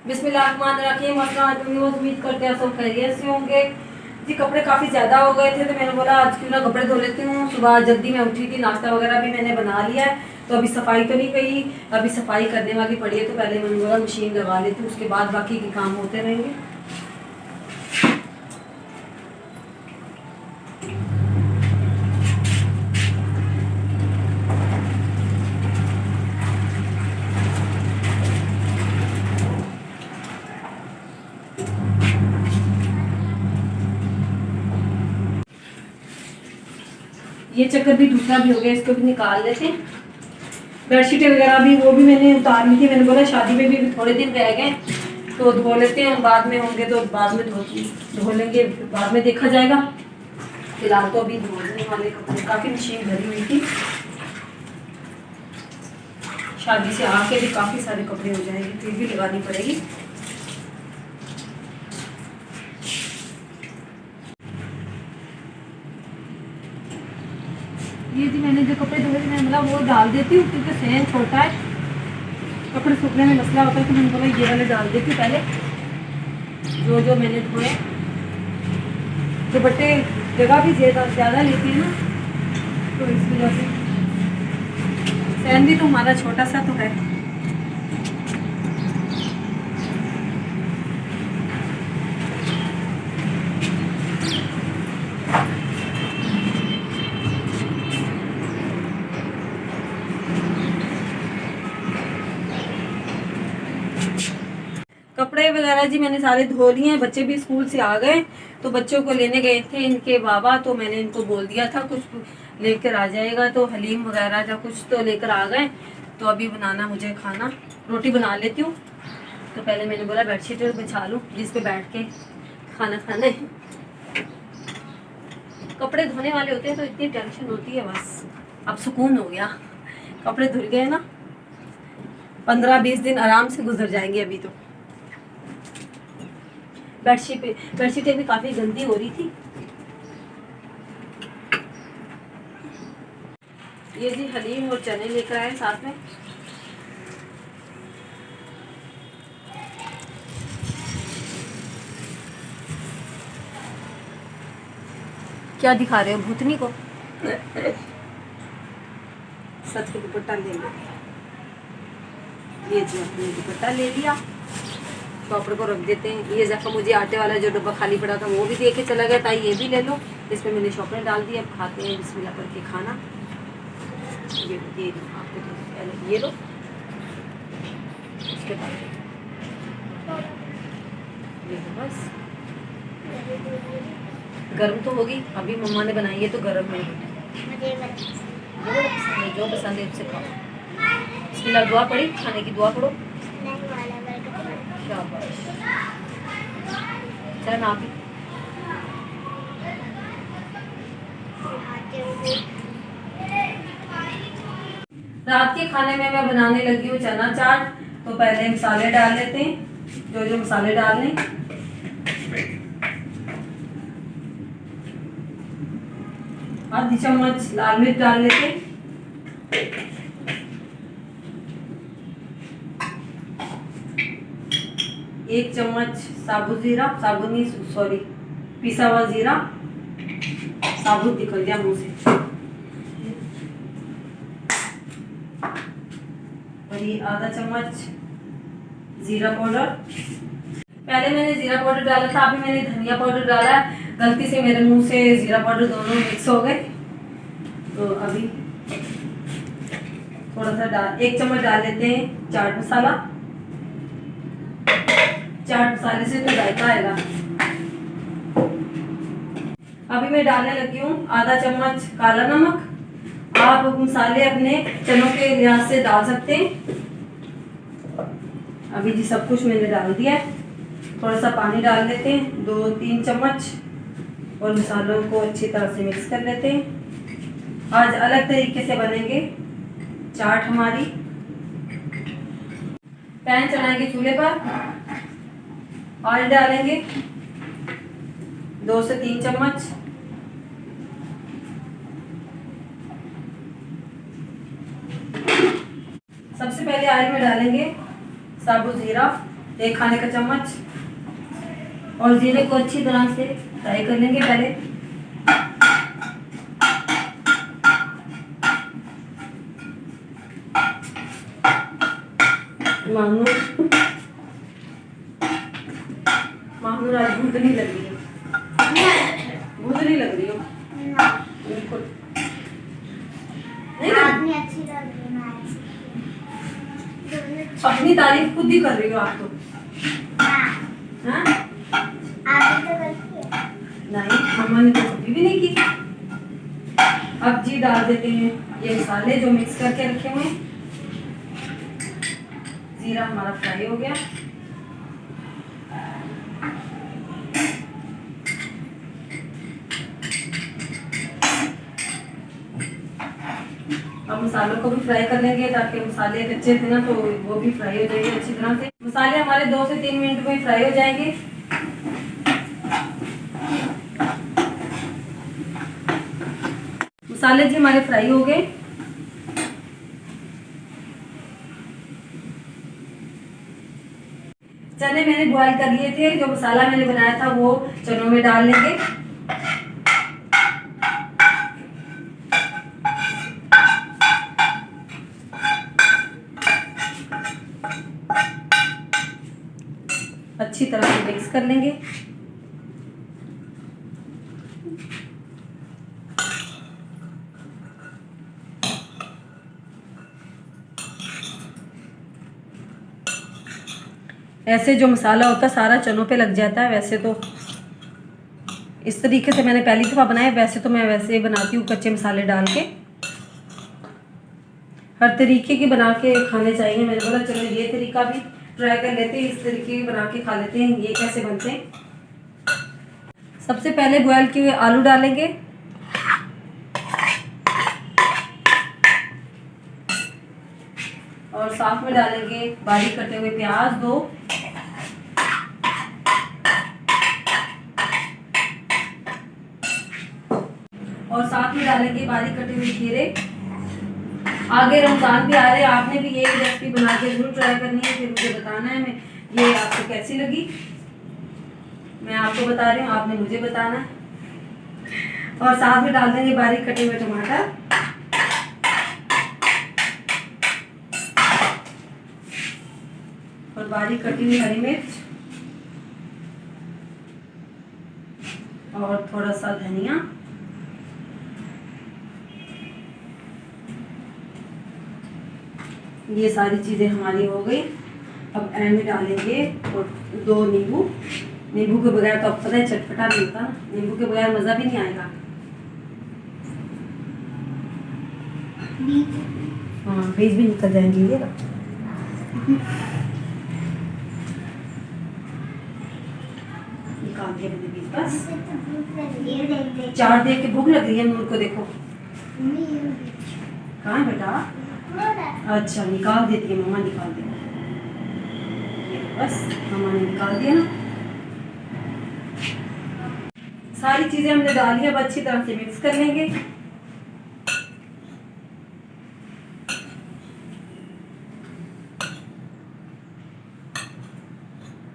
बिस्मिल्लाहिर्रहमानिर्रहीम। अस्सलाम वालेकुम। उम्मीद करते हैं सब खैरियत से होंगे जी। कपड़े काफ़ी ज़्यादा हो गए थे तो मैंने बोला आज क्यों ना कपड़े धो लेती हूँ। सुबह जल्दी मैं उठी थी, नाश्ता वगैरह भी मैंने बना लिया है, तो अभी सफाई तो नहीं करी, अभी सफाई करने वाली पड़ी है, तो पहले मैंने बोला मशीन लगा लेती हूँ, उसके बाद बाकी के काम होते रहेंगे। ये चक्कर भी दूसरा भी हो गया, इसको भी निकाल लेते हैं। बेडशीटें वगैरह भी वो भी मैंने उतार ली थी, मैंने बोला शादी में भी थोड़े दिन रह गए तो धो लेते हैं, बाद में होंगे तो बाद में धो लेंगे, बाद में देखा जाएगा। फिलहाल तो अभी धोने वाले कपड़े काफ़ी मशीन भरी हुई थी, शादी से आके भी काफ़ी सारे कपड़े हो जाएंगे, फिर भी लगानी पड़ेगी। ये जी मैंने जो कपड़े धोए थे, मैंने बोला वो डाल देती हूँ क्योंकि सहन छोटा है, कपड़े सूखने में मसला होता है, तो मैंने बोला ये वाले डाल देती हूँ पहले जो मैंने धोए। दुपट्टे जगह भी ज़्यादा लेती है ना, तो इस वजह से सहन भी तो हमारा छोटा सा तो है। कपड़े वगैरह जी मैंने सारे धो लिए हैं, बच्चे भी स्कूल से आ गए, तो बच्चों को लेने गए थे इनके बाबा, तो मैंने इनको बोल दिया था कुछ लेकर आ जाएगा, तो हलीम वगैरह या कुछ तो लेकर आ गए। तो अभी बनाना मुझे खाना, रोटी बना लेती हूँ, तो पहले मैंने बोला बेडशीट बिछा लूँ जिस पे बैठ के खाना खाना है। कपड़े धोने वाले होते हैं तो इतनी टेंशन होती है, बस अब सुकून हो गया, कपड़े धुल गए ना, 15-20 दिन आराम से गुजर जाएंगे। अभी तो बेडशीटें भी काफ़ी गंदी हो रही थी। ये जी हलीम और चने लेकर आए साथ में। क्या दिखा रहे हो भूतनी को? सच के दुपट्टा ले लो। ये जी अपने दुपट्टा ले लिया, शॉपर को रख देते हैं। ये जख्म मुझे आटे वाला जो डब्बा खाली पड़ा था वो भी दे के चला गया था, ये भी ले लो, इसमें मैंने शॉपर डाल दिया। अब खाते हैं बिस्मिल्लाह करके खाना। ये आपको तो पहले ये लो, उसके बाद ये लो, बस गर्म तो होगी, अभी मम्मा ने बनाई है तो गर्म है। जो पसंद है उससे खाओ। बिस्मिल्लाह दुआ पड़ी, खाने की दुआ पढ़ो। शाबाश, चल आप ही। रात के खाने में मैं बनाने लगी हूँ चना चाट। तो पहले मसाले डाल लेते हैं, जो मसाले डालने। आधी चम्मच लाल मिर्च डाल लेते हैं, 1 चम्मच साबुत जीरा, साबुत नहीं सॉरी पिसा हुआ जीरा, साबुत निकल गया मुंह से। और ये आधा चम्मच जीरा पाउडर। पहले मैंने जीरा पाउडर डाला था, अभी मैंने धनिया पाउडर डाला, गलती से मेरे मुंह से जीरा पाउडर दोनों मिक्स हो गए। तो अभी थोड़ा सा 1 चम्मच डाल लेते हैं चाट मसाला। चाट मसाले से तो जायका आएगा। अभी मैं डालने लगी हूँ आधा चम्मच काला नमक। आप मसाले अपने चनों के लिहाज से डाल सकते हैं। अभी जी सब कुछ मैंने डाल दिया है, थोड़ा सा पानी डाल लेते हैं 2-3 चम्मच, और मसालों को अच्छी तरह से मिक्स कर लेते हैं। आज अलग तरीके से बनेंगे चाट हमारी। पैन चढ़ाएंगे चूल्हे पर, ऑयल डालेंगे 2 से 3 चम्मच। सबसे पहले ऑयल में डालेंगे साबुत जीरा, 1 खाने का चम्मच। और जीरे को अच्छी तरह से फ्राई कर लेंगे पहले। मानू आज भूख नहीं लग रही है, भूख नहीं लग रही हो बिल्कुल नहीं आपने अच्छी लग रही है। अपनी तारीफ खुद ही कर रही हो आप तो। हाँ, हाँ आपने तो गलती है। नहीं, मम्मा ने तो कभी भी नहीं की। अब जी डाल देते हैं ये मसाले जो मिक्स करके रखे हुए हैं। जीरा हमारा फ्राई हो गया। अब मसालों को भी फ्राई कर लेंगे ताकि मसाले कच्चे थे ना तो वो भी फ्राई हो जाएंगे अच्छी तरह से। मसाले हमारे 2 से 3 मिनट में फ्राई हो जाएंगे। मसाले जी हमारे फ्राई हो गए। चने मैंने बॉईल कर लिए थे, जो मसाला मैंने बनाया था वो चनों में डाल लेंगे। अच्छी तरह से मिक्स कर लेंगे। ऐसे जो मसाला होता है सारा चनों पे लग जाता है। वैसे तो इस तरीके से मैंने पहली दफ़ा बनाया, वैसे तो मैं वैसे ही बनाती हूँ कच्चे मसाले डाल के। हर तरीके की बना के खाने चाहिए। मैंने बोला चलो ये तरीका भी ट्राई कर लेते हैं, इस तरीके की बना के खा लेते हैं। ये कैसे बनते हैं, सबसे पहले बॉयल किए हुए आलू डालेंगे। और साथ में डालेंगे बारीक कटे हुए प्याज 2। और साथ में डालेंगे बारीक कटे हुए खीरे। आगे रमजान भी आ रहे हैं, आपने भी ये रेसिपी बना के जरूर ट्राई करनी है, फिर मुझे बताना है मैं ये आपको कैसी लगी। मैं आपको बता रही हूँ, आपने मुझे बताना है। और साथ में डाल देंगे बारीक कटे हुए टमाटर। और बारीक कटी हुई हरी मिर्च और थोड़ा सा धनिया। ये सारी चीज़ें हमारी हो गई। अब एंड में डालेंगे और 2 नींबू। नींबू के बगैर तो अब पता है चटपटा नहीं होता, नींबू के बगैर मज़ा भी नहीं आएगा। हाँ बीज भी निकल जाएंगे ये ना। निकाल दिया मैंने बीज बस। 4 देख के भूख लग रही है नूर को, देखो कहाँ है बेटा। अच्छा निकाल देती है मम्मा, निकाल दे। बस मम्मा ने निकाल दिया ना। सारी चीजें हमने डाल दी, अब अच्छी तरह से मिक्स कर लेंगे।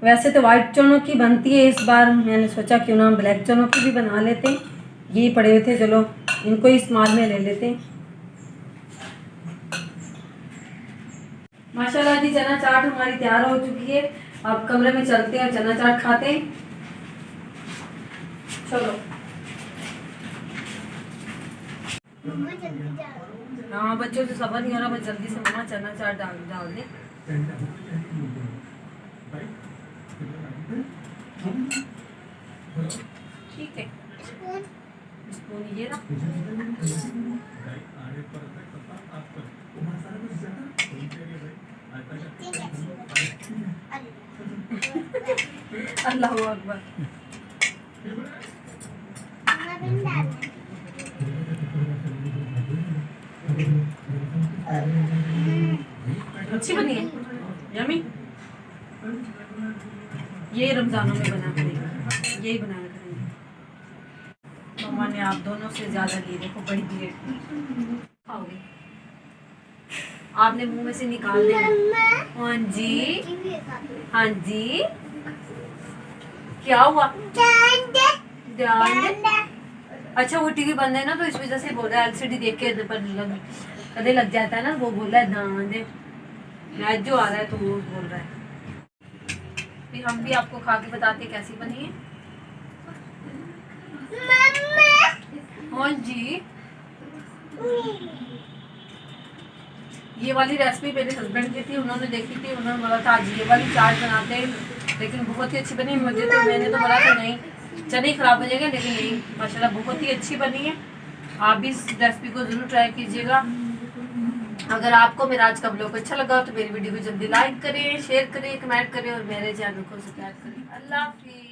वैसे तो वाइट चनों की बनती है, इस बार मैंने सोचा क्यों ना हम ब्लैक चनों की भी बना लेते हैं। ये पड़े हुए थे, चलो इनको ही इस्तेमाल में ले लेते हैं। माशाल्लाह जी चना चाट हमारी तैयार हो चुकी है। अब कमरे में चलते हैं और चना चाट खाते हैं। चलो हाँ बच्चों से सबर नहीं हो रहा, बस जल्दी से मम्मा चना चाट डाल दे। ठीक है स्पून ये ना। अल्लाह अकबर। अच्छी बनी है, यम्मी। ये रमजानों में बना करेंगे, यही बनाया करेंगे। मम्मा ने आप दोनों से ज्यादा लिए, देखो बड़ी प्लेट खाओगे। आपने मुंह में से निकाल देना। हाँ जी, हाँ जी, क्या हुआ? ध्यान दे। अच्छा वो टीवी बंद है ना, तो इस वजह से बोल रहा है, एलसीडी देख के कदे लग जाता है ना, वो बोल रहा है ध्यान दे। मैच जो आ रहा है तो वो बोल रहा है। फिर हम भी आपको खा के बताते हैं कैसी बनी है। हाँ जी, ये वाली रेसिपी मेरे हस्बैंड की थी, उन्होंने देखी थी, उन्होंने बोला था आज ये वाली चाट बनाते हैं, लेकिन बहुत ही अच्छी बनी। मैंने तो बोला था नहीं चने खराब हो जाएंगे, लेकिन नहीं माशाल्लाह बहुत ही अच्छी बनी है। आप भी इस रेसिपी को जरूर ट्राई कीजिएगा। अगर आपको मेरा आज का ब्लॉग अच्छा लगा तो मेरी वीडियो को जल्दी लाइक करें, शेयर करें, कमेंट करें और मेरे चैनल को सब्सक्राइब करें। अल्लाह हाफिज़।